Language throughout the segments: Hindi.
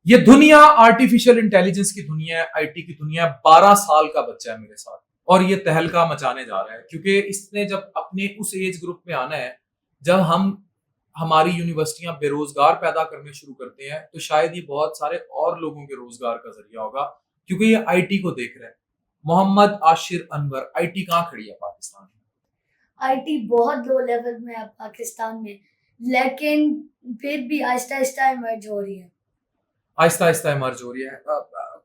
ये दुनिया आर्टिफिशियल इंटेलिजेंस की दुनिया है, आईटी की दुनिया है। 12 साल का बच्चा है मेरे साथ और ये तहलका मचाने जा रहा है क्योंकि इसने जब अपने उस एज ग्रुप में आना है जब हम हमारी यूनिवर्सिटियां बेरोजगार पैदा करने शुरू करते हैं तो शायद ये बहुत सारे और लोगों के रोजगार का जरिया होगा क्योंकि ये आईटी को देख रहा है। मोहम्मद आशिर अनवर, आईटी कहाँ खड़ी है पाकिस्तान में? आईटी बहुत लो लेवल में है पाकिस्तान में, लेकिन फिर भी आहिस्ता आहिस्ता इमर्ज हो रही है। आहिस्ता आहिस्ता इमर्ज हो रही है।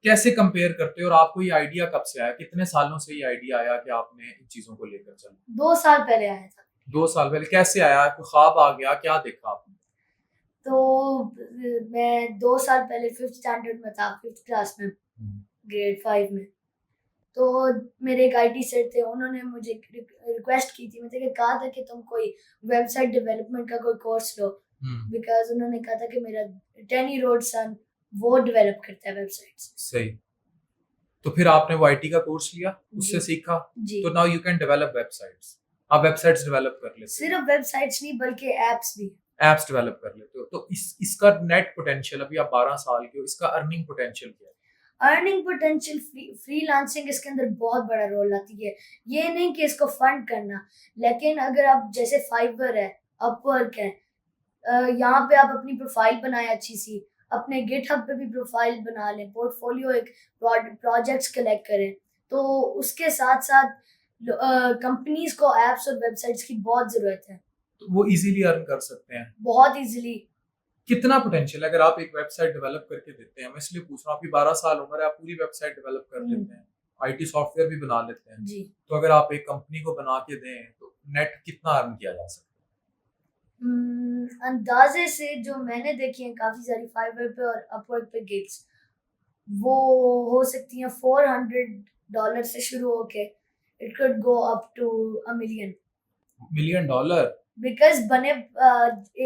कैसे कंपेयर करते हो और आपको ये आइडिया कब से आया, कितने सालों से ये आइडिया आया कि आपने इन चीजों को लेकर चलना? 2 साल पहले आया था। 2 साल पहले कैसे आया, कोई ख्वाब आ गया, क्या देखा आपने? तो मैं 2 साल पहले फिफ्थ स्टैंडर्ड में था, फिफ्थ क्लास में, ग्रेड 5 में। तो मेरे एक आईटी सर थे, उन्होंने मुझे रिक्वेस्ट की थी, मुझे कहा था कि तुम कोई वेबसाइट डेवलपमेंट का कोई कोर्स लो, बिकॉज उन्होंने कहा था कि मेरा 10 year old सन वो डेवलप करता है वेबसाइट्स। सही। तो फिर आपने वो आईटी का कोर्स लिया, उससे सीखा, जी। तो now you can develop websites. आप वेबसाइट्स डेवलप कर लेते हो, सिर्फ वेबसाइट्स नहीं बल्कि एप्स भी। एप्स डेवलप कर लेते हो। तो इसका नेट पोटेंशियल, अभी आप 12 साल के हो, इसका अर्निंग पोटेंशियल क्या है? अर्निंग पोटेंशियल, फ्रीलांसिंग इसके अंदर बहुत बड़ा रोल आती है। ये नहीं कि इसको फंड करना, लेकिन अगर आप जैसे फाइवर है, अपवर्क है, यहाँ पे आप अपनी प्रोफाइल बनाएं अच्छी सी, अपने गिटहब पे भी प्रोफाइल बना लें, पोर्टफोलियो एक प्रोजेक्ट्स कलेक्ट करें, तो उसके साथ साथ कंपनीज को एप्स और वेबसाइट्स की बहुत जरूरत है। तो वो इजीली अर्न कर सकते हैं बहुत इजीली। कितना पोटेंशियल है अगर आप एक वेबसाइट डेवलप करके देते हैं? मैं इसलिए पूछ रहा हूँ, आपकी 12 साल उम्र है, आप पूरी वेबसाइट डेवलप कर लेते हैं, आईटी सॉफ्टवेयर भी बना लेते हैं जी। तो अगर आप एक कंपनी को बना के दें तो नेट कितना अर्न किया जा सकता अंदाजे से जो मैंने देखी है काफी सारी फाइवर पे और अपवर्क पे गिग्स, वो हो सकती हैं $400 से शुरू होके it could go up to $1 million। है? $1 million? बिकॉज बने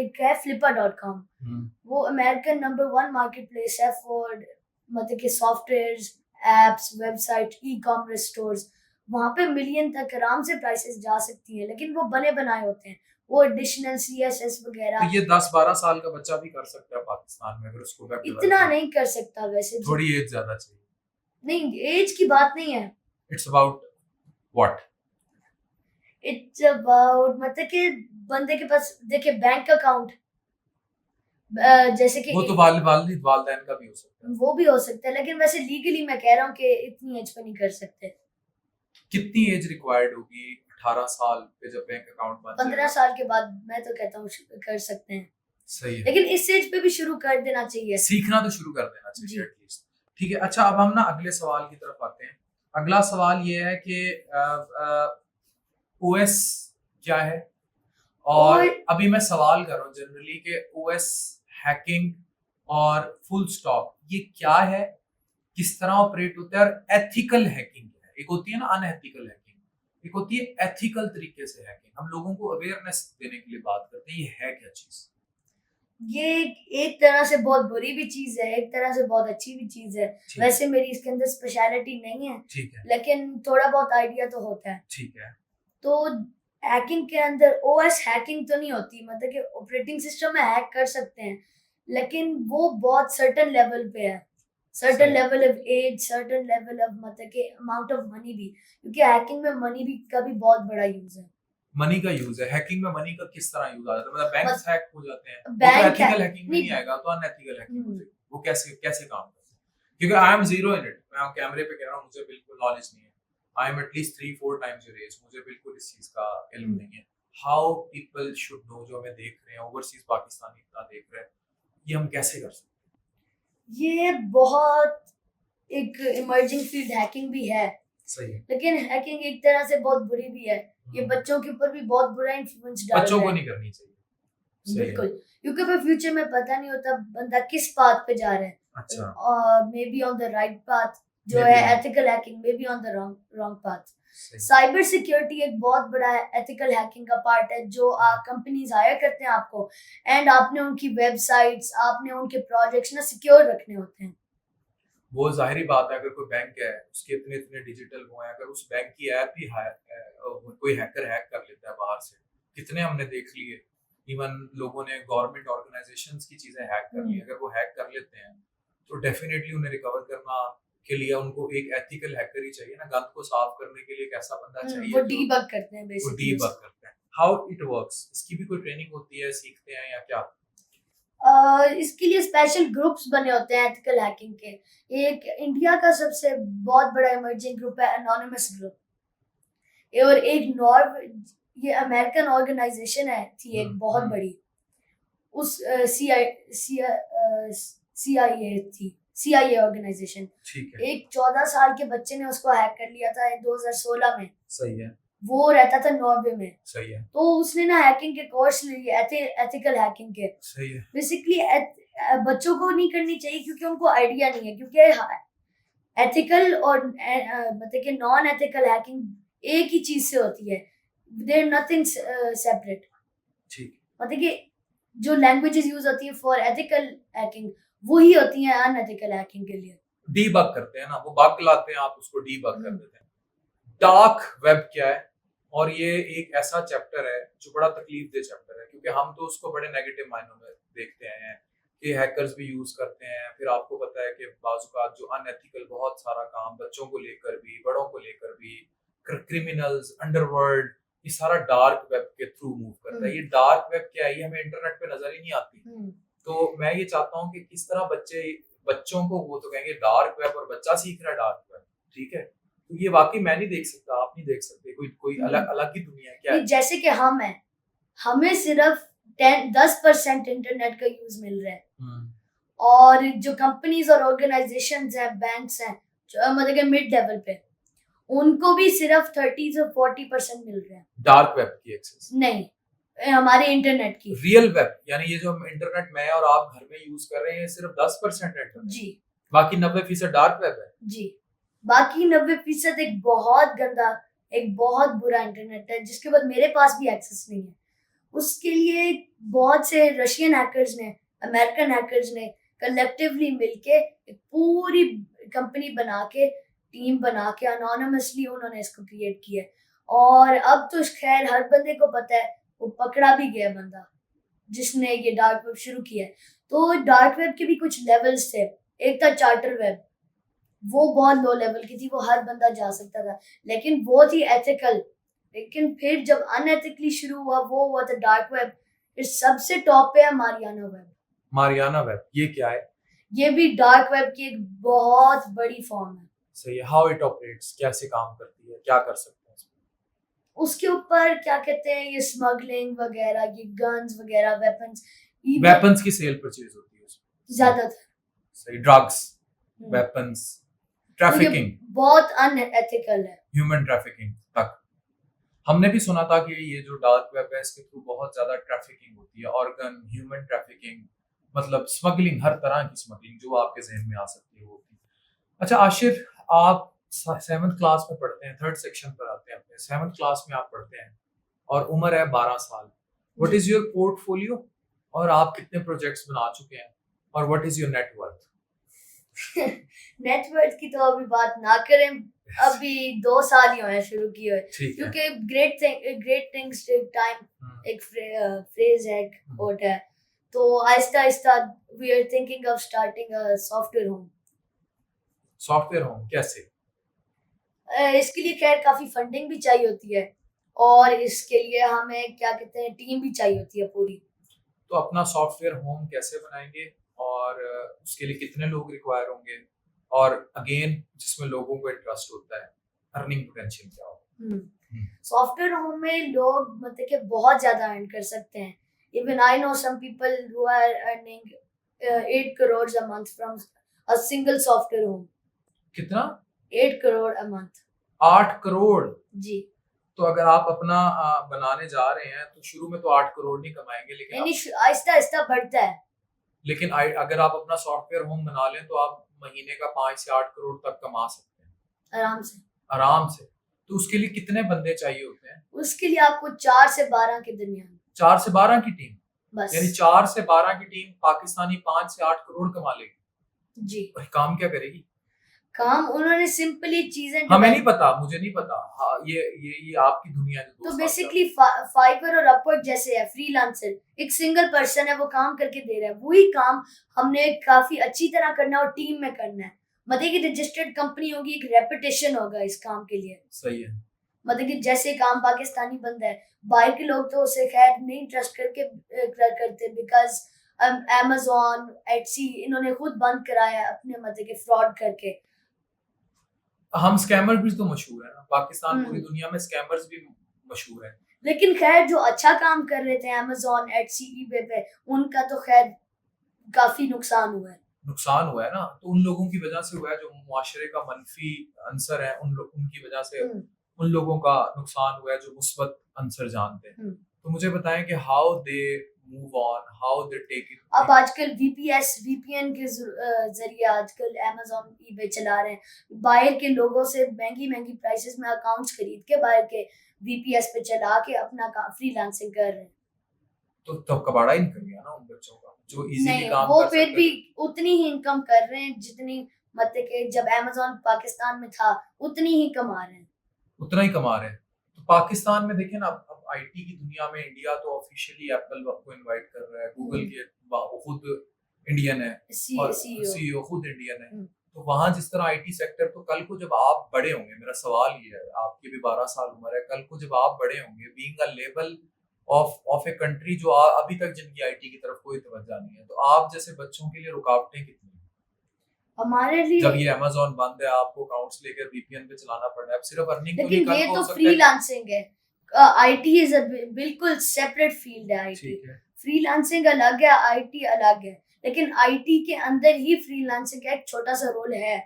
एक है flipper.com, वो अमेरिकन नंबर 1 मार्केट प्लेस है फॉर मतलब कि software, apps, website, e commerce stores. वहां पे मिलियन तक आराम से प्राइसेस जा सकती हैं, लेकिन वो बने बनाए होते हैं, वो एडिशनल CSS तो वगैरह। ये 10-12 साल का बच्चा भी कर सकता है पाकिस्तान में अगर उसको वेब इतना डेवलपमेंट? नहीं कर सकता वैसे। थोड़ी एज ज्यादा चाहिए। नहीं, एज की बात नहीं है। It's about what? It's about मतलब कि बंदे के पास देखिए बैंक अकाउंट, जैसे कि वो तो वालिद वालदैन का भी हो सकता है। वो भी हो सकता है, लेकिन वैसे लीगली मैं कह रहा हूँ कि इतनी एज पे नहीं कर सकते। कितनी एज रिक्वायर्ड होगी 18 साल पे जब बैंक अकाउंट बन 15 जाएगा? साल के बाद मैं तो कहता हूँ कर सकते हैं, सही है, लेकिन इस एज पे भी शुरू कर देना चाहिए। सीखना तो शुरू कर देना चाहिए जी। एटलीस्ट। ठीक है, अच्छा अब हम ना अगले सवाल की तरफ आते हैं। अगला सवाल ये है कि ओएस क्या है? और और अभी मैं सवाल कर रहा हूँ जनरली कि ओएस हैकिंग और फुल स्टॉप ये क्या है, किस तरह ऑपरेट होता है, और एथिकल हैकिंग क्या है? एक होती है ना अनएथिकल हैकिंग, एक होती है एथिकल तरीके से हैकिंग। हम लोगों को अवेयरनेस देने के लिए बात करते हैं, ये है क्या चीज? ये एक तरह से बहुत बुरी भी चीज है, एक तरह से बहुत अच्छी भी चीज है। वैसे मेरी इसके अंदर स्पेशलिटी नहीं है, ठीक है, लेकिन थोड़ा बहुत आइडिया तो होता है। ठीक है। तो हैकिंग के अंदर ओएस हैकिंग तो नहीं होती, मतलब कि ऑपरेटिंग सिस्टम में हैक कर सकते हैं, लेकिन वो बहुत सर्टेन लेवल पे है, certain level of age, certain level of मतलब कि अमाउंट ऑफ मनी भी, क्योंकि हैकिंग में मनी भी का भी बहुत बड़ा यूज है। मनी का यूज है हैकिंग में? मनी का किस तरह यूज आ जाता है? मतलब बैंक्स हैक हो जाते हैं, वो तो बैंक एथिकल हैकिंग में नहीं आएगा, तो अनएथिकल हैकिंग हो जाएगी। वो कैसे कैसे काम करते हैं? क्योंकि I am zero in it, मैं कैमरे पे कह रहा हूँ, मुझे बिल्कुल नॉलेज नहीं है। I am at least 3-4 times your age, मुझे बिल्कुल इस चीज का इल्म नहीं है। हाउ पीपल शुड नो, जो हमें देख रहे हैं ओवरसीज पाकिस्तानी इतना देख रहे हैं, ये हम कैसे कर सकते ये बहुत एक इमर्जिंग फील्ड हैकिंग भी है। सही है, लेकिन हैकिंग एक तरह से बहुत बुरी भी है, ये बच्चों के ऊपर भी बहुत बुरा इन्फ्लुएंस डाल बच्चों रहा को है। नहीं करनी चाहिए? सही है। बिल्कुल, क्योंकि फिर फ्यूचर में पता नहीं होता बंदा किस पाथ पे जा रहा है। अच्छा, may be on the right path, जो Maybe है on- ethical hacking, may be on the wrong path. सही। साइबर सिक्योरिटी एक बहुत बड़ा एथिकल हैकिंग का पार्ट है, जो कंपनीज हायर करते हैं आपको, एंड आपने उनकी वेबसाइट्स, आपने उनके प्रोजेक्ट्स ना सिक्योर रखने होते हैं। वो जाहिर बात है, अगर कोई बैंक है उसके इतने इतने डिजिटल वो हैं, अगर उस बैंक की ऐप ही कोई हैकर हैक कर लेता है बाहर से, कितने हमने देख लिए। इवन लोगों ने गवर्नमेंट ऑर्गेनाइजेशंस की चीजें हैक कर ली, अगर वो हैक कर लेते हैं तो डेफिनेटली उन्हें रिकवर करना के लिए उनको एक एथिकल हैकर ही चाहिए ना, गंद को साफ करने के लिए एक ऐसा बंदा चाहिए वो जो डीबग करते हैं वो बेसिकली डीबग करता है। हाउ इट वर्क्स, इसकी भी कोई ट्रेनिंग होती है, सीखते हैं या क्या? इसके लिए स्पेशल ग्रुप्स बने होते हैं एथिकल हैकिंग के। एक इंडिया का सबसे बहुत बड़ा इमर्जिंग ग्रुप है एनोनिमस ग्रुप, और एक ये अमेरिकन ऑर्गेनाइजेशन है थी एक बहुत बड़ी, उस CIA ऑर्गेनाइजेशन। ठीक है, एक 14 साल के बच्चे ने उसको हैक कर लिया था 2016 में। सही है, वो रहता था नॉर्वे में। सही है, तो उसने ना हैकिंग के कोर्स लिए, एथिकल हैकिंग के। सही है। बेसिकली बच्चों को नहीं करनी चाहिए क्योंकि उनको आइडिया नहीं है, क्योंकि एथिकल और मतलब कि नॉन एथिकल हैकिंग एक ही चीज से होती है, देयर नथिंग सेपरेट। ठीक, मतलब कि जो लैंग्वेजेस यूज होती है फॉर एथिकल हैकिंग वही होती हैं अनएथिकल हैकिंग के लिए। डीबग करते हैं ना, वो बग लाते हैं, आप उसको डीबग कर देते हैं। डार्क वेब क्या है? और ये एक ऐसा चैप्टर है जो बड़ा तकलीफ-देह चैप्टर है, क्योंकि हम तो उसको बड़े नेगेटिव मायनों में देखते हैं कि हैकर्स भी यूज करते हैं। फिर आपको पता है कि बाज़-औक़ात जो अनएथिकल बहुत सारा काम बच्चों को लेकर भी, बड़ों को लेकर भी, क्रिमिनल्स, अंडरवर्ल्ड, ये सारा डार्क वेब के थ्रू मूव करता है। ये डार्क वेब क्या है? ये हमें इंटरनेट पे नजर ही नहीं आती। तो मैं ये चाहता हूँ कि किस तरह बच्चों को, वो तो कहेंगे डार्क वेब और बच्चा सीख रहा है डार्क वेब, ठीक है? तो ये वाकई मैं नहीं देख सकता, आप नहीं देख सकते, कोई अलग ही दुनिया है क्या है? जैसे कि हम हैं, हमें सिर्फ 10% इंटरनेट का यूज मिल रहा है, और जो कंपनीज और ऑर्गेनाइजेशंस हैं, बैंक्स हैं, मतलब कि मिड लेवल पे, उनको भी सिर्फ 30 से 40% मिल रहा है डार्क वेब की एक्सेस। नहीं, हमारे इंटरनेट की। रियल वेब यानी ये जो हम इंटरनेट मैं और आप घर में यूज कर रहे हैं सिर्फ 10% है इंटरनेट, जी, बाकी 90% डार्क वेब है। जी, बाकी 90% एक बहुत गंदा, एक बहुत बुरा इंटरनेट है जिसके बाद मेरे पास भी एक्सेस नहीं है। उसके लिए बहुत से रशियन हैकर्स ने, अमेरिकन हैकर्स ने कलेक्टिवली मिलके एक पूरी कंपनी बना के, टीम बना के, अनोनिमसली उन्होंने इसको क्रिएट किया। और अब तो खैर हर बंदे को पता है, वो पकड़ा भी गया बंदा जिसने ये डार्क वेब शुरू किया है। तो डार्क वेब के भी कुछ लेवल्स थे। एक था चार्टर वेब, वो बहुत लो लेवल की थी, वो हर बंदा जा सकता था, लेकिन वो थी एथिकल। लेकिन फिर जब अनएथिकली शुरू हुआ, वो हुआ था डार्क वेब। फिर सबसे टॉप पे है मारियाना वेब। मारियाना वेब ये क्या है? ये भी डार्क वेब की एक बहुत बड़ी फॉर्म है। सही है। हाउ इट ऑपरेट्स, कैसे काम करती है, क्या कर सकते हैं? उसके ऊपर क्या कहते हैं, ये स्मगलिंग वगैरह, ये गन्स वगैरह, वेपन्स की सेल परचेज होती है उसमें ज्यादातर। सही, ड्रग्स, वेपन्स, ट्रैफिकिंग, बहुत अनएथिकल है, ह्यूमन ट्रैफिकिंग तक। हमने भी सुना था कि ये जो डार्क वेब है इसके थ्रू बहुत ज्यादा ट्रैफिकिंग होती है, ऑर्गन, ह्यूमन ट्रैफिकिंग, मतलब स्मगलिंग, हर तरह की स्मगलिंग जो आपके जहन में आ सकती है वो होती है। अच्छा आशिर, आप 7th क्लास में पढ़ते हैं, 3rd सेक्शन पर आते हैं अपने, 7th क्लास में आप पढ़ते हैं और उम्र है 12 साल। व्हाट इज योर पोर्टफोलियो, और आप कितने प्रोजेक्ट्स बना चुके हैं, और what is your net worth? Net worth की तो अभी बात ना करें, अभी 2 साल ही हुए शुरू किए हुए, क्योंकि ग्रेट थिंग्स टेक टाइम, एक फ्रेज है, कोट है। तो आहिस्ता आहिस्ता we are thinking of starting a software home. Software home कैसे? इसके लिए खैर काफी फंडिंग भी चाहिए होती है, और इसके लिए हमें क्या कहते हैं, टीम भी चाहिए होती है पूरी। तो अपना सॉफ्टवेयर होम कैसे बनाएंगे, और उसके लिए कितने लोग रिक्वायर होंगे, और अगेन जिसमें लोगों को इंटरेस्ट होता है, अर्निंग पोटेंशियल क्या होगा? सॉफ्टवेयर होम में लोग मतलब कि बहुत ज्यादा अर्न कर सकते हैं। Even I know some people who are earning 8 crore a month from a single software home। कितना? 8 crore a month। 8 करोड़? जी। तो अगर आप अपना बनाने जा रहे हैं तो शुरू में तो 8 करोड़ नहीं कमाएंगे, लेकिन आहिस्ता आहिस्ता बढ़ता है। लेकिन अगर आप अपना सॉफ्टवेयर होम बना लें तो आप महीने का 5 से 8 करोड़ तक कमा सकते हैं आराम से, आराम से। तो उसके लिए कितने बंदे चाहिए होते हैं? उसके लिए आपको 4 से 12 के दरमियान। 4 से 12 की टीम? बस। यानी 4 से 12 की टीम पाकिस्तानी 5 से 8 करोड़ कमा लेगी जी। और काम क्या करेगी? काम उन्होंने सिंपली चीजें हमें नहीं डिवाइड। पता, मुझे नहीं पता। हाँ, ये आपकी दुनिया जो 2 तो साल बेसिकली फाइवर और अपवर्क जैसे है फ्रीलांसर, एक सिंगल पर्सन है, वो काम करके दे रहा है, वही काम हमने काफी अच्छी तरह करना है और टीम में करना है। मतलब कि रजिस्टर्ड कंपनी होगी, एक रेपुटेशन होगा इस काम के लिए। सही है। मतलब कि जैसे काम पाकिस्तानी बंदा है, बाहर के लोग तो उसे खैर नहीं ट्रस्ट करते, बिकॉज Amazon, Etsy इन्होंने खुद बंद कराया अपने मतलब के फ्रॉड करके। हम स्कैमर भी तो मशहूर है ना, पाकिस्तान पूरी हम्म। दुनिया में स्कैमर्स भी मशहूर है। लेकिन खैर जो अच्छा काम कर रहे थे Amazon, Etsy, eBay पे, उनका तो खैर काफी नुकसान हुआ है। नुकसान हुआ है ना, तो उन लोगों की वजह से हुआ है जो मुआशरे का मनफी अंसर है, उनकी वजह से हम्म। उन लोगों का नुकसान हुआ है जो मुस्बत अंसर जानते हैं। हम्म। तो मुझे बताएं कि how they move on, how they take up it. आजकल VPN के जरिए आजकल Amazon, eBay चला रहे हैं, बाहर के लोगों से महंगी महंगी प्राइसेस में अकाउंट्स खरीद के बाहर के VPS पे चला के अपना फ्रीलांसिंग कर रहे हैं। तो कबाड़ा ही निकल गया ना उन बच्चों का जो इजीली नहीं, काम वो कर फिर सकते भी थे। उतनी ही इनकम कर रहे हैं जितनी, मतलब कि जब Amazon पाकिस्तान में था उतनी ही कमा रहे हैं। उतना ही कमा रहे हैं। तो पाकिस्तान में देखिए ना, अब आईटी की दुनिया में इंडिया तो ऑफिशियली एप्पल आपको इनवाइट कर रहा है, गूगल के वो खुद इंडियन है और CEO। सीईओ खुद इंडियन है। हम्म। तो वहां जिस तरह आईटी सेक्टर, तो कल को जब आप बड़े होंगे, मेरा सवाल ये है, आपकी भी 12 साल उम्र है, कल को जब आप बड़े होंगे, being a level of a country जो अभी तक जिनकी आईटी की तरफ कोई तवज्जो नहीं है, तो आप जैसे बच्चों के लिए रुकावटें कितनी हैं? हमारे जब लिए। ये अमेज़न बंद है, आपको अकाउंट्स लेकर वीपीएन पे चलाना पड़ रहा है, अब सिर्फ अर्निंग तो नहीं, लेकिन कल ये को तो हो सकता है कि फ्रीलांसिंग है, आईटी इज अ बिल्कुल सेपरेट फील्ड है आईटी। ठीक है। फ्रीलांसिंग अलग है, आईटी अलग है, लेकिन आईटी के अंदर ही फ्रीलांसिंग का एक छोटा सा रोल है।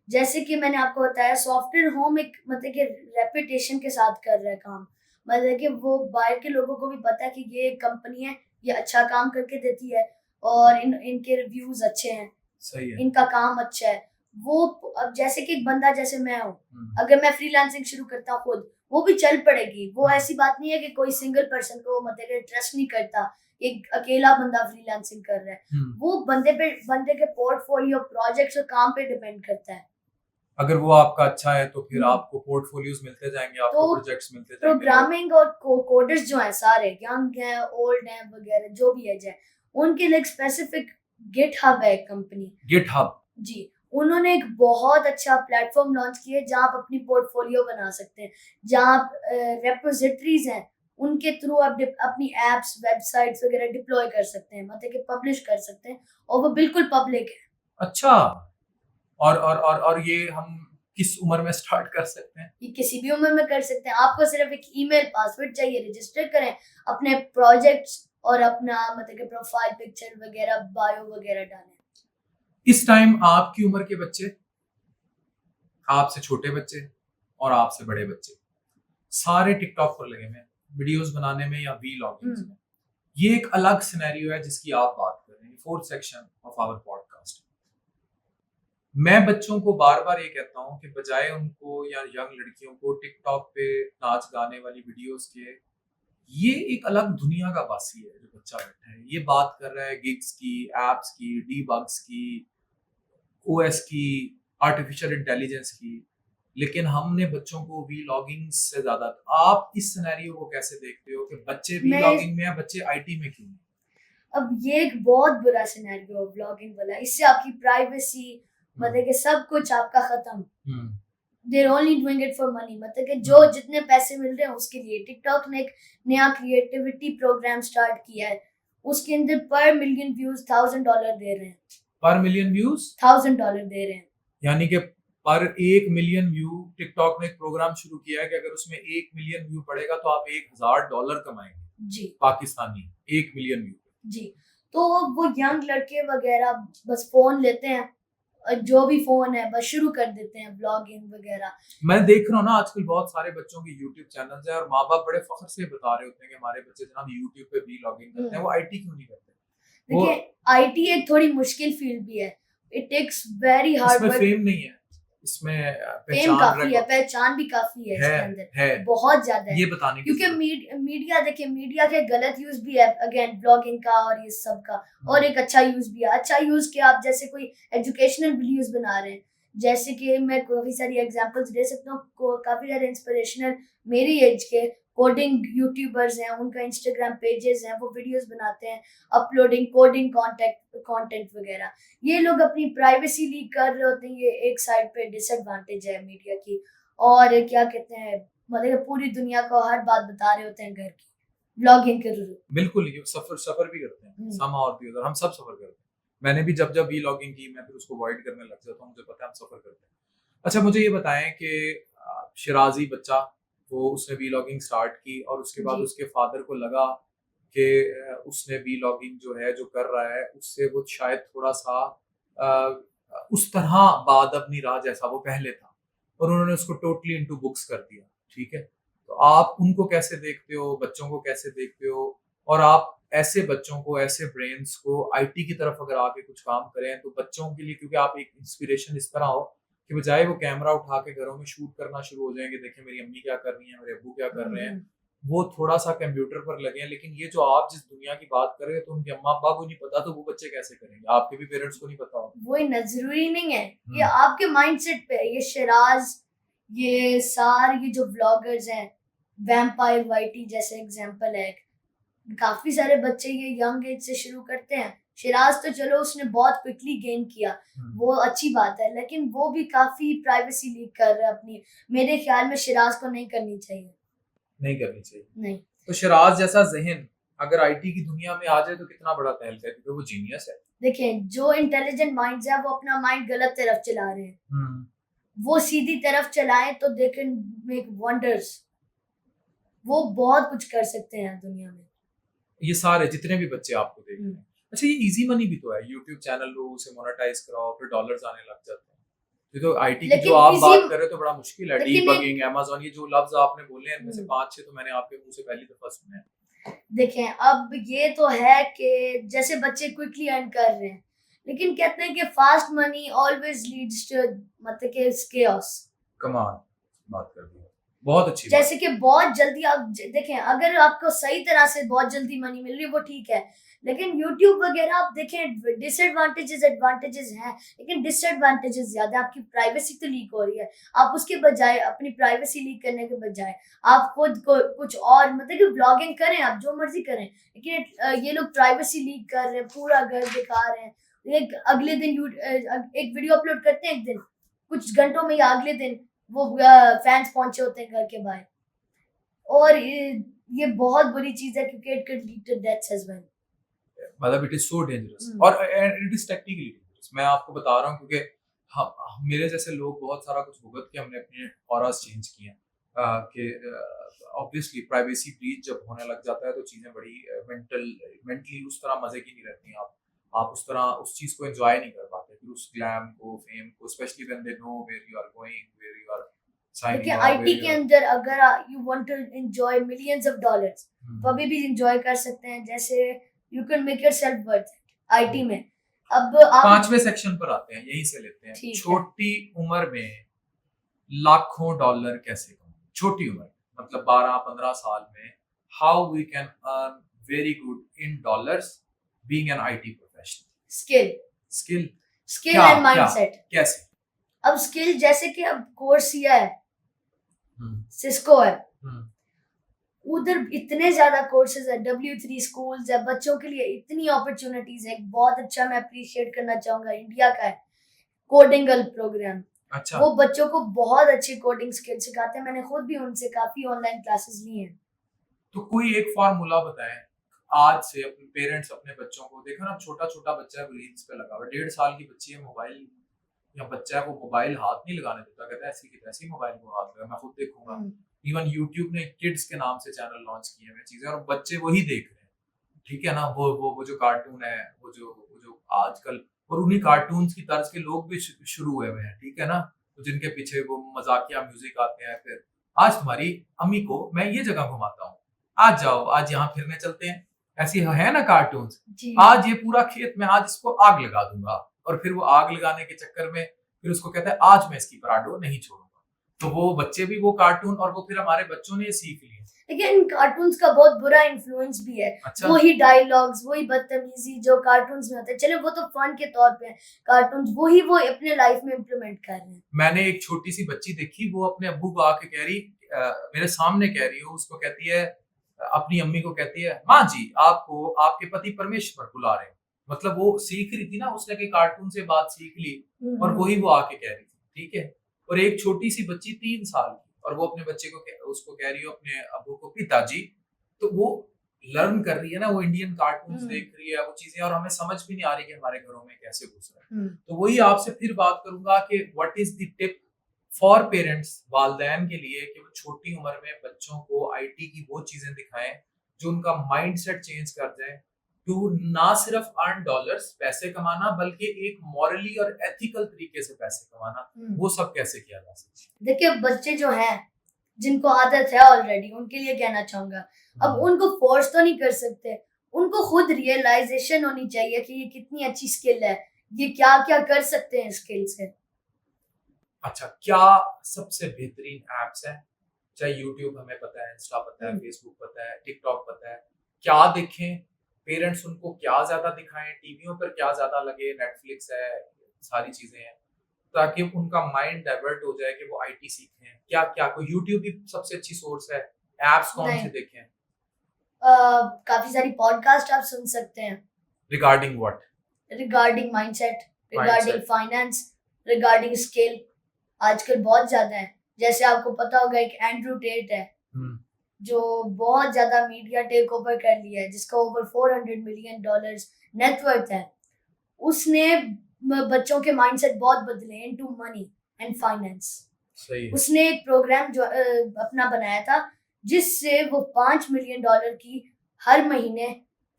जैसे कि मैंने आपको बताया, सॉफ्टवेयर होम एक मतलब कि रेपुटेशन के साथ कर रहा है काम, मतलब कि वो बाहर के लोगों को भी पता है कि ये कंपनी है, ये अच्छा काम करके देती है और इनके रिव्यूज अच्छे हैं, सही है। इनका काम अच्छा है। वो अब जैसे कि एक बंदा जैसे मैं हूँ, हम्म। अगर मैं फ्रीलांसिंग शुरू करता हूँ खुद, वो भी चल पड़ेगी। वो हम्म। ऐसी बात नहीं है कि कोई सिंगल पर्सन को मतलब ट्रस्ट नहीं करता, एक अकेला बंदा फ्रीलांसिंग कर रहा है। हम्म। वो बंदे के पोर्टफोलियो, प्रोजेक्ट्स और काम पे डिपेंड करता है। अगर वो आपका अच्छा है तो फिर हम्म। आपको पोर्टफोलियोज मिलते जाएंगे, आपको तो प्रोजेक्ट्स मिलते जाएंगे। प्रोग्रामिंग और कोडर्स जो हैं सारे, यंग हैं, ओल्ड हैं वगैरह, जो भी एज है, उनके लिए स्पेसिफिक गिटहब है कंपनी। गिटहब। जी, उन्होंने एक बहुत अच्छा प्लेटफॉर्म लॉन्च किया है जहाँ आप अपनी पोर्टफोलियो बना सकते हैं, जहाँ आप रेपोजिटरीज हैं, उनके थ्रू आप अपनी एप्स, वेबसाइट्स वगैरह डिप्लॉय कर सकते हैं, मतलब कि पब्लिश कर सकते हैं, और वो बिल्कुल पब्लिक है। अच्छा। और ये हम किस उम्र में स्टार्ट कर सकते हैं? ये किसी भी उम्र में कर सकते हैं। आपको सिर्फ एक ईमेल पासवर्ड चाहिए, रजिस्टर करें, अपने प्रोजेक्ट्स और अपना मतलब कि प्रोफाइल पिक्चर वगैरह, बायो वगैरह डालें। इस टाइम आपकी उम्र के बच्चे, आपसे छोटे बच्चे और आपसे बड़े बच्चे सारे टिकटॉक पर लगे हुए हैं, वीडियोस बनाने में या वीलॉगिंग्स में। ये एक अलग सिनेरियो है जिसकी आप बात कर रहे हैं, fourth section of our podcast. मैं बच्चों को बार बार ये कहता हूँ कि बजाय उनको या यंग लड़कियों को टिकटॉक पे नाच गाने वाली वीडियोस के, ये एक अलग दुनिया का वासी है जो बच्चा बैठा है, ये बात कर रहा है गिग्स की, एप्स की, डीबग्स की, ओएस की, आर्टिफिशियल इंटेलिजेंस की। लेकिन हमने बच्चों को वीलॉगिंग से ज्यादा, आप इस सिनेरियो को कैसे देखते हो कि बच्चे वीलॉगिंग में है, बच्चे आईटी में क्यों नहीं? अब ये एक बहुत बुरा सिनेरियो है ब्लॉगिंग वाला। इससे आपकी प्राइवेसी, मतलब कि सब कुछ आपका खत्म। देर only doing it for money, मतलब कि जो जितने पैसे मिल रहे हैं उसके लिए। टिकटॉक ने एक नया क्रिएटिविटी प्रोग्राम स्टार्ट किया है, उसके अंदर पर मिलियन व्यूज $1000 दे रहे हैं। पर मिलियन व्यूज $1000 दे रहे हैं, यानी कि पर 1 मिलियन व्यू। टिकटॉक ने एक प्रोग्राम शुरू किया है कि अगर उसमें 1 मिलियन व्यू पड़ेगा तो आप $1000 कमाएंगे जी पाकिस्तानी, 1 मिलियन व्यू। जी। तो वो यंग लड़के वगैरह बस फोन लेते हैं, जो भी फोन है बस शुरू कर देते हैं ब्लॉगिंग वगैरह। मैं देख रहा हूँ ना आजकल बहुत सारे बच्चों के यूट्यूब चैनल्स हैं और माँ बाप बड़े फख्र से बता रहे होते हैं कि हमारे बच्चे जनाब यूट्यूब पे व्लॉगिंग करते हैं। वो आईटी क्यों नहीं करते? वो देखिए, आईटी एक थोड़ी मुश्किल फील्ड भी है, इट टेक्स वेरी हार्ड इसमें वर्क। फेम नहीं है, इसमें फेम काफी है, पहचान पहचान भी काफी है इसके अंदर, बहुत ज्यादा है। ये बताने की क्योंकि मीडिया देखिए, मीडिया के गलत यूज भी है अगेन ब्लॉगिंग का और ये सब का, और एक अच्छा यूज भी है। अच्छा यूज के आप जैसे कोई एजुकेशनल वीडियोस बना रहे हैं, जैसे कि मैं काफ़ी सारी एग्जांपल्स दे सकता हूँ, काफ़ी सारे इंस्पिरेशनल मेरी एज के कोडिंग यूट्यूबर्स हैं, उनका इंस्टाग्राम पेजेस हैं, वो वीडियोस बनाते हैं, अपलोडिंग कोडिंग कंटेंट वगैरह। ये लोग अपनी प्राइवेसी लीक कर रहे होते हैं, ये एक साइड पे डिसएडवांटेज है मीडिया की। और क्या कहते हैं, मतलब पूरी दुनिया को हर बात बता रहे होते हैं घर की, व्लॉगिंग के थ्रू। बिल्कुल, ये सफर भी करते हैं सम और भी अदर, हम सब सफर करते हैं। मैंने भी जब वीलॉगिंग की, मैं फिर उसको अवॉइड करने लग जाता हूँ, मुझे पता है हम सफर करते हैं। अच्छा, मुझे ये बताएं कि शिराजी बच्चा, वो उसने वीलॉगिंग स्टार्ट की और उसके बाद जी। उसके फादर को लगा कि उसने वीलॉगिंग जो है जो कर रहा है उससे वो शायद थोड़ा सा उस तरह बादब नहीं रहा जैसा वो पहले था, और उन्होंने उसको टोटली इनटू बुक्स कर दिया। ठीक है, तो आप उनको कैसे देखते हो, बच्चों को कैसे देखते हो, और आप ऐसे बच्चों को, ऐसे ब्रेन्स को आईटी की तरफ अगर आके कुछ काम करें तो बच्चों के लिए, क्योंकि आप एक इंस्पिरेशन इस तरह हो कि बजाय वो कैमरा उठा के घरों में शूट करना शुरू हो जाएंगे, देखिए मेरी अम्मी क्या कर रही है, मेरे अब्बू क्या कर रहे हैं, वो थोड़ा सा कंप्यूटर पर लगे हैं। लेकिन ये जो आप जिस दुनिया की बात कर रहे हैं, तो उनके अम्मा अब्बा को नहीं पता, तो वो बच्चे कैसे करेंगे? आपके भी पेरेंट्स को नहीं पता होगा। वही ना, जरूरी नहीं है, ये आपके माइंडसेट पे है। ये शिराज, ये सार, ये जो व्लॉगर्स हैं, वैम्पायर वाइटी जैसे एग्जांपल है, काफी सारे बच्चे ये यंग एज से शुरू करते हैं। शिराज तो चलो उसने बहुत क्विकली गेन किया, वो अच्छी बात है, लेकिन वो भी काफी प्राइवेसी लीक कर रहा है अपनी। मेरे ख्याल में शिराज को नहीं करनी चाहिए। नहीं करनी चाहिए। नहीं। तो शिराज जैसा जहन अगर आईटी की दुनिया में आ जाए तो कितना बड़ा तहलका है, क्योंकि वो जीनियस है। देखिए, जो इंटेलिजेंट माइंड्स है वो अपना माइंड गलत तरफ चला रहे हैं, वो सीधी तरफ चलाएं तो दे कैन मेक वंडर्स। वो बहुत कुछ कर सकते हैं दुनिया में। ये सारे जितने भी बच्चे आपको देख रहे हैं, अच्छा ये इजी मनी भी तो है, यूट्यूब चैनल लो, उसे मोनेटाइज कराओ, फिर डॉलर्स आने लग जाते हैं। ये तो आईटी की जो आप बात कर रहे हो तो बड़ा मुश्किल है, डीबगिंग, अमेज़न, ये जो लफ्ज आपने बोले हैं इनमें से 5-6 तो मैंने आपके मुंह से पहली दफा सुने हैं। देखें, अब ये तो है कि जैसे बच्चे क्विकली अर्न कर रहे हैं, लेकिन कहते हैं कि fast money always leads to मतलब कि chaos। कमाल बात कर दी, बहुत अच्छी बात। जैसे कि बहुत जल्दी आप देखें, अगर आपको सही तरह से बहुत जल्दी मनी मिल रही है वो ठीक है, लेकिन YouTube वगैरह आप देखें, डिसएडवांटेजेस एडवांटेजेस हैं, लेकिन डिसएडवांटेजेस ज्यादा। आपकी प्राइवेसी तो लीक हो रही है, आप उसके बजाय अपनी प्राइवेसी लीक करने के बजाय आप खुद को कुछ और मतलब कि ब्लॉगिंग करें, आप जो मर्जी करें, लेकिन ये लोग प्राइवेसी लीक कर रहे हैं, पूरा घर दिखा रहे हैं। एक अगले दिन एक वीडियो अपलोड करते हैं, एक दिन कुछ घंटों में या अगले दिन वो फैंस पहुंचे होते हैं घर के बाहर। और ये बहुत बुरी चीज है, क्योंकि it can lead to deaths as well. मतलब इट इज सो डेंजरस, और इट इज टेक्निकली डेंजरस। मैं आपको बता रहा हूँ क्योंकि हम मेरे जैसे लोग बहुत सारा कुछ भुगत के हमने अपने ऑरास चेंज किए हैं, कि ऑब्वियसली प्राइवेसी ब्रीच जब होने लग जाता है तो चीज़ें बड़ी मेंटली उस तरह मजे की नहीं रहती। आप उस तरह उस चीज़ को एंजॉय नहीं कर पाते, फिर उस ग्लैम को, फेम को, specially when they know where you are going, where you are signing देखिए, ऑफ, आईटी के अंदर अगर you want to enjoy millions of dollars तो अभी भी एंजॉय कर सकते हैं। जैसे you can make yourself worth IT में। अब आप 5वें सेक्शन पर आते हैं, यहीं से लेते हैं। छोटी उम्र में लाखों डॉलर कैसे कमाएं? छोटी उम्र मतलब 12-15 साल में, how we can earn very good in dollars being an IT professional. Skill and mindset. कैसे? अब स्किल जैसे कि अब कोर्सिया है, सिस्को है, उधर इतने ज्यादा कोर्सेज है, W3 स्कूल्स है, बच्चों के लिए इतनी अपॉर्चुनिटीज है। बहुत अच्छा मैं अप्रिशिएट करना चाहूंगा, इंडिया का है कोडिंग गर्ल प्रोग्राम। अच्छा। वो बच्चों को बहुत अच्छी कोडिंग स्किल सिखाते हैं, मैंने खुद भी उनसे काफी ऑनलाइन क्लासेस ली हैं। तो कोई एक फार्मूला बताएं आज से, अपने पेरेंट्स अपने बच्चों को, देखो ना छोटा छोटा बच्चा है, रील्स पे लगा हुआ, 1.5 साल की बच्ची है, मोबाइल या बच्चा है, वो मोबाइल हाथ नहीं लगाने देता, कहता है ऐसी की तैसी मोबाइल को हाथ लगा, मैं खुद देखूंगा। इवन यूट्यूब ने किड्स के नाम से चैनल लॉन्च किए हुए चीजें, और बच्चे वही देख रहे हैं। ठीक है ना, वो जो कार्टून है, वो जो आजकल, और उन्हीं कार्टून्स की तर्ज के लोग भी शुरू हुए हैं। ठीक है ना, तो जिनके पीछे वो मजाकिया म्यूजिक आते हैं, फिर आज तुम्हारी अम्मी को मैं ये जगह घुमाता हूँ, आज जाओ, आज यहाँ फिरने चलते हैं, ऐसी है ना कार्टून्स। आज ये पूरा खेत में आज इसको आग लगा दूंगा, और फिर वो आग लगाने के चक्कर में फिर उसको कहता है आज मैं इसकी पराठो नहीं छोड़ूंगा। तो वो बच्चे भी वो कार्टून, और वो फिर हमारे बच्चों ने सीख लिया। लेकिन कार्टून्स का बहुत बुरा इन्फ्लुएंस भी है। अच्छा वही डायलॉग्स, वही बदतमीजी जो कार्टून्स में होता है, चलो वो तो फन के तौर पे है, कार्टून्स वही वो अपने लाइफ में इम्प्लीमेंट कर रहे हैं। मैंने एक छोटी सी बच्ची देखी, वो अपने अब्बू को आके कह रही, मेरे सामने कह रही हो, उसको कहती है, अपनी अम्मी को कहती है, माँ जी आपको आपके पति परमेश्वर बुला रहे हैं। मतलब वो सीख रही थी ना, उसने कहीं कार्टून से बात सीख ली और वही वो आके कह रही थी, ठीक है। और एक छोटी सी बच्ची 3 साल की, और वो अपने बच्चे को उसको कह रही हो, अपने अब्बू को, पिताजी। तो वो लर्न कर रही है ना, वो इंडियन कार्टून्स देख रही है, वो चीजें, और हमें समझ भी नहीं आ रही कि हमारे घरों में कैसे घुस रहा है। तो वही आपसे फिर बात करूंगा कि what is the tip for parents, वालदैन के लिए, कि वो छोटी उम्र में बच्चों को आईटी की वो चीजें दिखाएं जो उनका माइंडसेट चेंज कर दें, टू ना सिर्फ अर्न डॉलर्स, पैसे कमाना, बल्कि एक मॉरली और एथिकल तरीके से पैसे कमाना, वो सब कैसे किया जा सकता है। देखिए बच्चे जो हैं जिनको आदत है ऑलरेडी, उनके लिए कहना चाहूंगा, अब उनको फोर्स तो नहीं कर सकते, उनको खुद रियलाइजेशन होनी चाहिए कि ये कितनी अच्छी स्किल है, ये क्या क्या कर सकते हैं स्किल से। अच्छा, क्या सबसे बेहतरीन एप्स है, चाहे यूट्यूब हमें पता है, इंस्टा पता है, फेसबुक पता है, टिकटॉक पता है, क्या देखें, पेरेंट्स उनको क्या ज्यादा दिखाएं, टीवियों पर क्या ज्यादा लगे, नेटफ्लिक्स है, सारी चीजें हैं, ताकि उनका माइंड डाइवर्ट हो जाए कि वो आईटी सीखें। क्या क्या कोई यूट्यूब भी सबसे अच्छी सोर्स है, एप्स कौन से नहीं, देखें, काफी सारी पॉडकास्ट आप सुन सकते हैं regarding what, regarding mindset, regarding mindset. Finance, regarding skill, आजकल बहुत ज्यादा है। जैसे आपको पता होगा एक एंड्रू टेट है जो बहुत ज्यादा मीडिया टेक ओवर कर लिया है, जिसका ओवर $400 मिलियन नेटवर्थ है। उसने बच्चों के माइंडसेट बहुत बदले इनटू मनी एंड फाइनेंस। सही है। उसने एक प्रोग्राम जो अपना बनाया था जिससे वो $5 मिलियन की हर महीने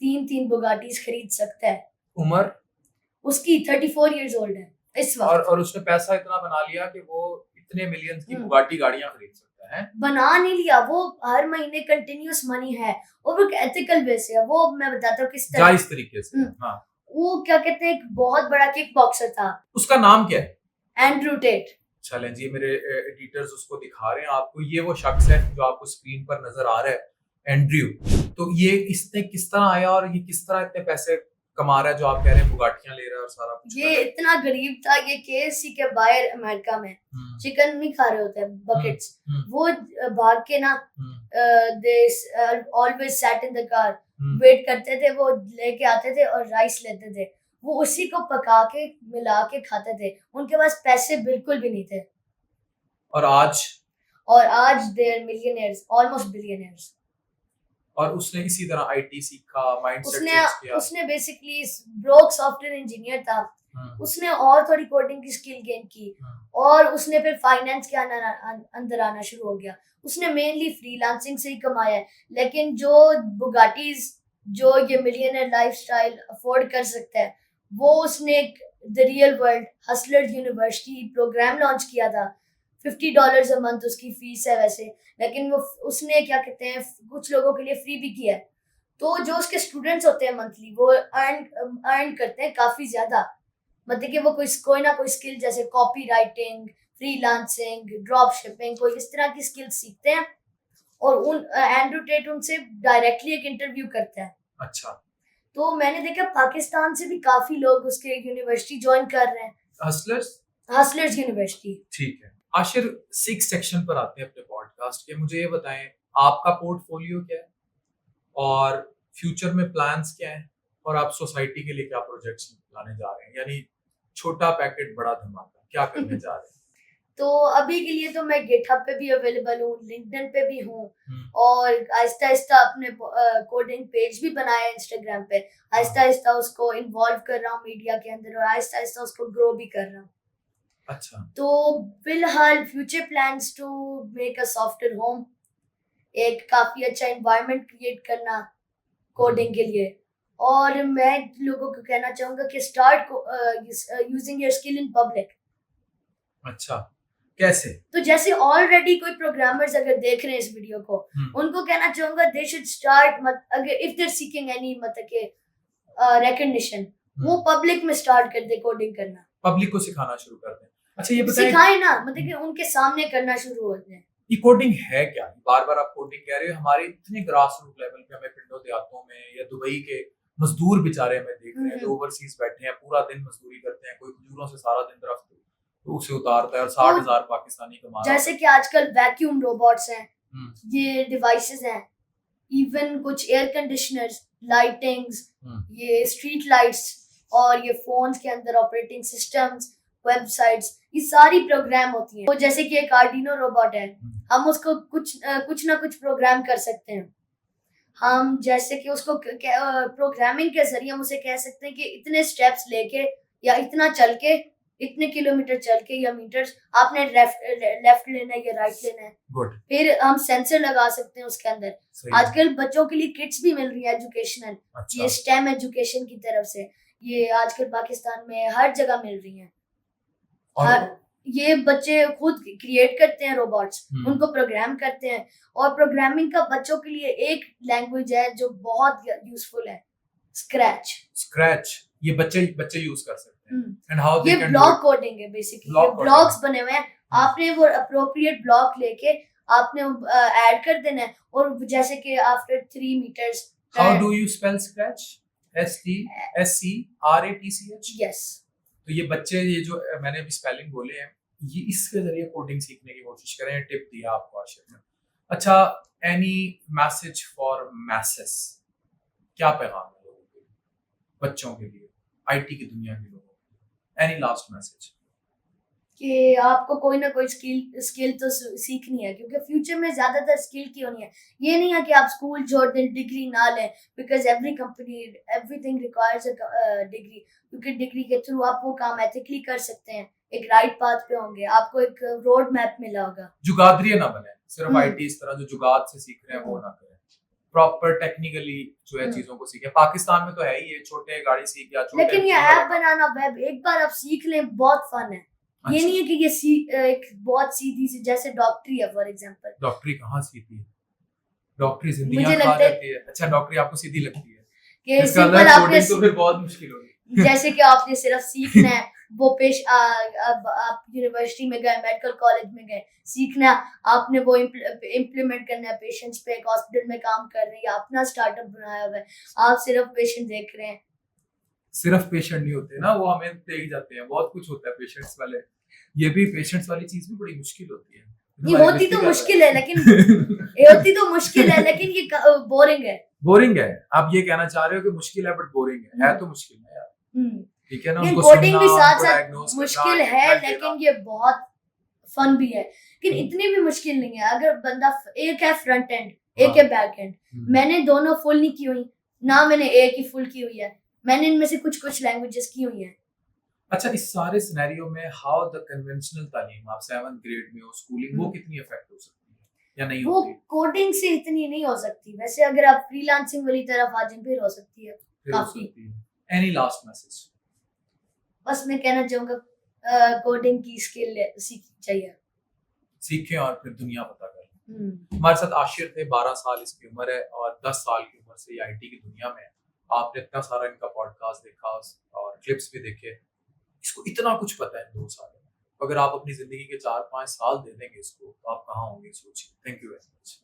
3 बुगाटीज खरीद सकता है। उम्र उसकी 34 इयर्स ओल्ड है इस और वक्त। उसने पैसा इतना बना लिया कि वो इतने मिलियंस की हम्म। बुगाटी गाड़ियां खरीद सकता है। बना नहीं लिया, वो हर महीने कंटिन्यूस मनी है, और वो एक वे से है। वो मैं बताता हूँ किस तरह। जायज तरीके से। हाँ, वो क्या कहते हैं, एक बहुत बड़ा किक बॉक्सर था। उसका नाम क्या है? Andrew Tate. चलें जी, मेरे एडिटर्स उसको दिखा रहे हैं आपको, ये वो शख्स है जो आपको स्क्रीन पर नजर आ रहा है, एंड्रयू। तो ये इसने किस तरह आया और ये किस तरह इतने पैसे कमा रहा है, जो आप कह रहे हैं बुगाटियां ले रहा है और सारा कुछ ये इतना गरीब था, ये केएफसी के बाहर अमेरिका में चिकन नहीं खा रहे होते हैं बकेट्स, वो भाग के ना they always sat in the car, wait करते थे, वो लेके आते थे और राइस लेते थे, वो उसी को पका के मिला के खाते थे। उनके पास पैसे बिल्कुल भी नहीं थे। और आज they are millionaires, almost billionaires. और उसने इसी तरह आईटी सीखा, माइंडसेट उसने चेंज किया। उसने बेसिकली ब्रोक सॉफ्टवेयर इंजीनियर था, उसने और थोड़ी कोडिंग की स्किल गेन की, और उसने फिर फाइनेंस के अंदर आना शुरू हो गया। उसने मेनली फ्रीलांसिंग से ही कमाया है, लेकिन जो बुगाटीज, जो ये मिलियनर लाइफस्टाइल अफोर्ड कर सकता है, वो उसने the real world hustlers university programme launch किया था। $50 अ मंथ उसकी फीस है वैसे, लेकिन वो उसने क्या कहते हैं कुछ लोगों के लिए फ्री भी किया है। तो जो उसके स्टूडेंट्स होते हैं मंथली, वो अर्न करते हैं काफी ज्यादा। मतलब कि वो कोई ना कोई स्किल, जैसे copy writing, freelancing, drop shipping, कोई इस तरह की स्किल सीखते हैं, और एंड्रू टेट उनसे डायरेक्टली एक इंटरव्यू करता है। अच्छा, तो मैंने देखा पाकिस्तान से भी काफी लोग उसके यूनिवर्सिटी ज्वाइन कर रहे हैं, हसलर्स यूनिवर्सिटी। ठीक है आशिर, 6 सेक्शन पर आते हैं अपने पॉडकास्ट के। मुझे ये बताएं, आपका पोर्टफोलियो क्या है और फ्यूचर में प्लान्स क्या हैं, और आप सोसाइटी के लिए क्या प्रोजेक्ट्स लाने जा रहे हैं, यानी छोटा पैकेट बड़ा धमाका क्या करने जा रहे हैं? तो अभी के लिए तो मैं गिटहब पे भी अवेलेबल हूँ, लिंक्डइन पे भी हूँ, और आहिस्ता आहिस्ता अपने कोडिंग पेज भी बनाया इंस्टाग्राम पे। आहिस्ता आहिस्ता उसको इन्वॉल्व कर रहा हूँ मीडिया के अंदर, और आहिस्ता आहिस्ता उसको ग्रो भी कर रहा हूँ। अच्छा, तो फिलहाल future plans to make a software home, एक काफी अच्छा एनवायरनमेंट क्रिएट करना कोडिंग के लिए। और मैं लोगों को कहना चाहूंगा कि start using your skill in public. अच्छा, कैसे? तो जैसे ऑलरेडी कोई प्रोग्रामर्स अगर देख रहे हैं इस वीडियो को, उनको कहना चाहूंगा दे शुड स्टार्ट, अगर if they are seeking any मतलब के रिकॉग्निशन, वो पब्लिक में स्टार्ट कर दे कोडिंग करना, पब्लिक को सिखाना शुरू कर दें। अच्छा, ये बताएं, सिखाए ना, मतलब कि उनके सामने करना शुरू हो जाए। ये कोडिंग है क्या? बार बार आप कोडिंग कह रहे हो, हमारे इतने ग्रास रूट लेवल पे हमें पिंडों देहातों में या दुबई के मजदूर बेचारे हमें देख रहे हैं जो ओवरसीज बैठे हैं, पूरा दिन मजदूरी करते हैं, कोई खजूरों से सारा दिन दरख्त तो उसे उतारता है और 60,000 पाकिस्तानी कमा रहा जैसे कि आजकल वैक्यूम रोबोट्स हैं, है। ये डिवाइसेस हैं, इवन कुछ एयर कंडीशनर्स, लाइटिंग्स, ये स्ट्रीट लाइट्स और ये फोन्स के अंदर ऑपरेटिंग सिस्टम्स, वेबसाइट्स, ये सारी प्रोग्राम होती हैं। तो जैसे कि एक आर्डिनो रोबोट है, हम उसको कुछ ना कुछ प्रोग्राम कर सकते हैं। हम जैसे कि उसको प्रोग्रामिंग के जरिए हम उसे कह सकते हैं कि इतने स्टेप्स लेके या इतना चल के, इतने किलोमीटर चल के या मीटर्स आपने लेफ्ट लेना है या राइट लेना है। गुड। फिर हम सेंसर लगा सकते हैं उसके अंदर। सही है। आजकल बच्चों के लिए किट्स भी मिल रही है एजुकेशनल, अच्छा। ये स्टेम एजुकेशन की तरफ से, ये आजकल पाकिस्तान में हर जगह मिल रही हैं। और ये बच्चे खुद क्रिएट करते हैं रोबोट्स, उनको प्रोग्राम करते हैं। और प्रोग्रामिंग का बच्चों के लिए एक लैंग्वेज है जो बहुत यूजफुल है, स्क्रैच। स्क्रैच ये बच्चे यूज कर सकते हैं। एंड हाउ ये ब्लॉक कोडिंग है बेसिकली, ये ब्लॉक्स बने हुए हैं। आपने वो अप्रोप्रिएट ब्लॉक लेके आपने ऐड कर देना है, और जैसे कि after 3 metres. How do you spell scratch? SCRATCH? Yes. तो ये बच्चे, ये जो मैंने अभी स्पेलिंग बोले हैं, ये इसके जरिए कोडिंग सीखने की कोशिश करें। टिप दिया आपको आशिफ ने। अच्छा, एनी मैसेज फॉर मैसेस, क्या पैगाम है लोगों के लिए, बच्चों के लिए, आईटी की दुनिया के लोगों के लिए? Any last message? कि आपको कोई ना कोई स्किल तो सीखनी है, क्योंकि फ्यूचर में ज्यादातर स्किल की होनी है। ये नहीं है कि आप स्कूल छोड़ दें, डिग्री ना लें, because every company everything requires a degree, क्योंकि डिग्री के थ्रू आप वो काम एथिकली कर सकते हैं, एक राइट पाथ पे होंगे, आपको एक रोड मैप मिला होगा। जुगादरिया ना बने, सिर्फ आईटी इस तरह जो जुगाद से सीख रहे हैं वो ना करें, प्रॉपर टेक्निकली जो है चीजों को सीखें। पाकिस्तान में तो है ही, ये छोटे गाड़ी सीख गया, छोटे लेकिन ये ऐप बनाना, वेब, एक बार आप सीख लें, बहुत फन है। ये नहीं है कि ये एक बहुत सीधी सी, जैसे डॉक्टरी है फॉर एग्जांपल। डॉक्टरी कहाँ सीधी है? डॉक्टरी जिंदगियां मुझे खा लगता है जाती है। अच्छा, डॉक्टरी आपको सीधी लगती है कि इसका सिंपल मतलब आपने कोडिंग तो फिर बहुत मुश्किल होगी। जैसे कि आपने सिर्फ सीखना है, वो अब आप यूनिवर्सिटी में गए, मेडिकल कॉलेज में गए, सीखना है, आपने वो इम्प्लीमेंट करना है पेशेंट्स पे, एक हॉस्पिटल में काम कर रहे हैं या अपना स्टार्टअप बनाया हुआ है, आप सिर्फ पेशेंट देख रहे हैं। सिर्फ पेशेंट नहीं होते ना, वो हमें देख जाते हैं, बहुत कुछ होता है पेशेंट्स वाले। ये भी पेशेंट्स वाली चीज भी बड़ी मुश्किल होती है। ये होती तो मुश्किल है, लेकिन ये होती तो मुश्किल है, लेकिन ये बोरिंग है। बोरिंग है? आप ये कहना चाह रहे हो कि मुश्किल है बट बोरिंग है तो मुश्किल है यार। ठीक है ना, उनको कोडिंग भी सुनना, साथ साथ मुश्किल है, लेकिन ये बहुत फन भी है। लेकिन इतनी भी मुश्किल नहीं है। अगर बंदा, एक है फ्रंट एंड, एक है बैक एंड, मैंने दोनों फुल नहीं की हुई ना, मैंने एक ही फुल की हुई है, मैंने इनमें से कुछ लैंग्वेजेस की हुई है। अच्छा, इस सारे सिनेरियो में हाउ द कन्वेंशनल तालीम, आप 7th ग्रेड में हो, स्कूलिंग, वो कितनी इफेक्ट हो सकती है या नहीं वो होती? कोडिंग से इतनी नहीं हो सकती। वैसे अगर आप फ्रीलांसिंग वाली तरफ आ जाएं, फिर हो सकती है काफी। Any last message? बस मैं कहना चाहूंगा, कोडिंग की स्किल सीखनी चाहिए, सीखें और फिर दुनिया पता करें। हमारे साथ आशिर थे, 12 साल इसकी उम्र है और 10 साल की उम्र से ये आईटी की दुनिया में है। आपने इतना सारा इनका पॉडकास्ट देखा और क्लिप्स भी देखे, इसको इतना कुछ पता है 2 साल में। अगर आप अपनी जिंदगी के 4-5 साल दे देंगे इसको, तो आप कहाँ होंगे सोचिए। Thank you very much.